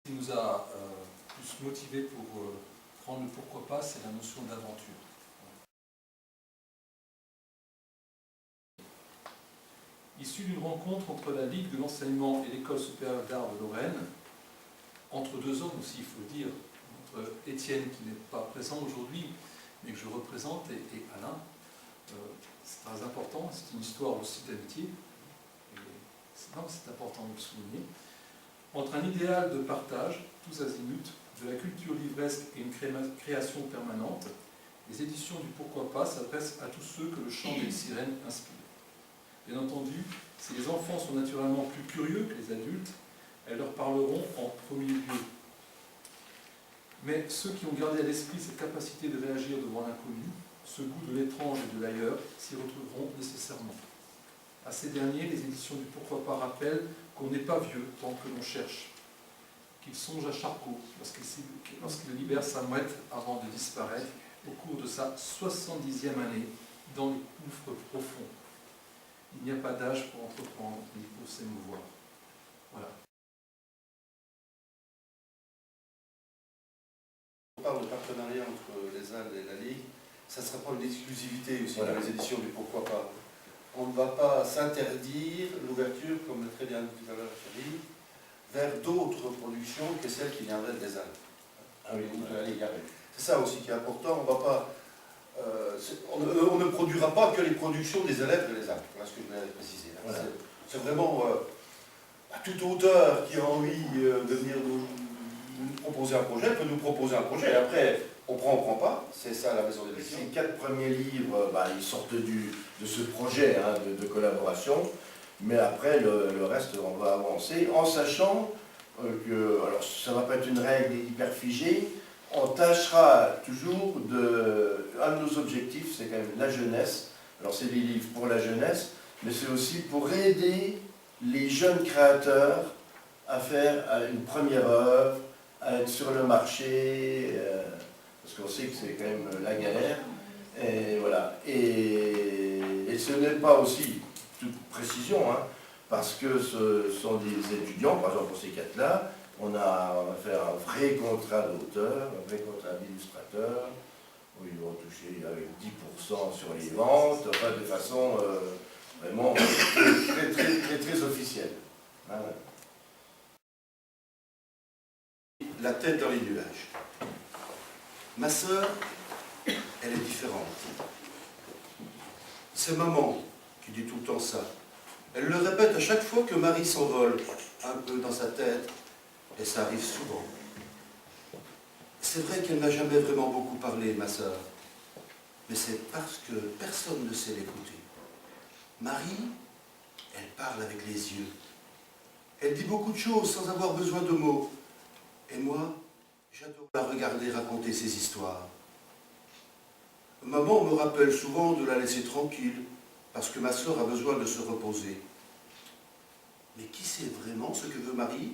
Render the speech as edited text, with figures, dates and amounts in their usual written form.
Ce qui nous a plus motivé pour prendre le pourquoi pas, c'est la notion d'aventure. Issu d'une rencontre entre la Ligue de l'enseignement et l'École supérieure d'art de Lorraine, entre deux hommes aussi, il faut le dire, entre Étienne qui n'est pas présent aujourd'hui, mais que je représente, et Alain. C'est très important, c'est une histoire aussi d'amitié, c'est important de le souligner. Entre un idéal de partage, tous azimuts, de la culture livresque et une création permanente, les éditions du Pourquoi pas s'adressent à tous ceux que le chant des sirènes inspire. Bien entendu, si les enfants sont naturellement plus curieux que les adultes, elles leur parleront en premier lieu. Mais ceux qui ont gardé à l'esprit cette capacité de réagir devant l'inconnu, ce goût de l'étrange et de l'ailleurs, s'y retrouveront nécessairement. À ces derniers, les éditions du Pourquoi pas rappellent qu'on n'est pas vieux tant que l'on cherche, qu'il songe à Charcot lorsqu'il libère sa mouette avant de disparaître au cours de sa 70e année dans les gouffres profonds. Il n'y a pas d'âge pour entreprendre, ni pour s'émouvoir. Voilà. On parle de partenariat entre les Halles et la Ligue, ça ne sera pas une exclusivité aussi dans les éditions du Pourquoi pas. On ne va pas s'interdire l'ouverture, comme l'a très bien dit tout à l'heure Thierry, vers d'autres productions que celles qui viendraient des Halles. Ah oui, de la Ligue. C'est ça aussi qui est important. On va pas, on ne produira pas que les productions des élèves de les Halles. Voilà ce que je voulais préciser. Voilà. C'est vraiment à toute auteur qui a envie de venir nous proposer un projet, peut nous proposer un projet. Après, on prend pas. C'est ça la maison d'édition. Ces 4 premiers livres, ils sortent de ce projet de collaboration. Mais après, le reste, on va avancer en sachant que, alors ça ne va pas être une règle hyper figée, on tâchera toujours un de nos objectifs, c'est quand même la jeunesse. Alors c'est des livres pour la jeunesse, mais c'est aussi pour aider les jeunes créateurs à faire une première œuvre, à être sur le marché, parce qu'on sait que c'est quand même la galère. Et voilà. Et ce n'est pas aussi toute précision, parce que ce sont des étudiants, par exemple pour ces 4-là, on va faire un vrai contrat d'auteur, un vrai contrat d'illustrateur, où ils vont toucher avec 10% sur les ventes, enfin de façon vraiment très officielle. La tête dans les nuages. Ma sœur, elle est différente. C'est maman qui dit tout le temps ça. Elle le répète à chaque fois que Marie s'envole un peu dans sa tête, et ça arrive souvent. C'est vrai qu'elle n'a jamais vraiment beaucoup parlé, ma sœur, mais c'est parce que personne ne sait l'écouter. Marie, elle parle avec les yeux. Elle dit beaucoup de choses sans avoir besoin de mots. Et moi, j'adore la regarder raconter ses histoires. Maman me rappelle souvent de la laisser tranquille, parce que ma sœur a besoin de se reposer. Mais qui sait vraiment ce que veut Marie ?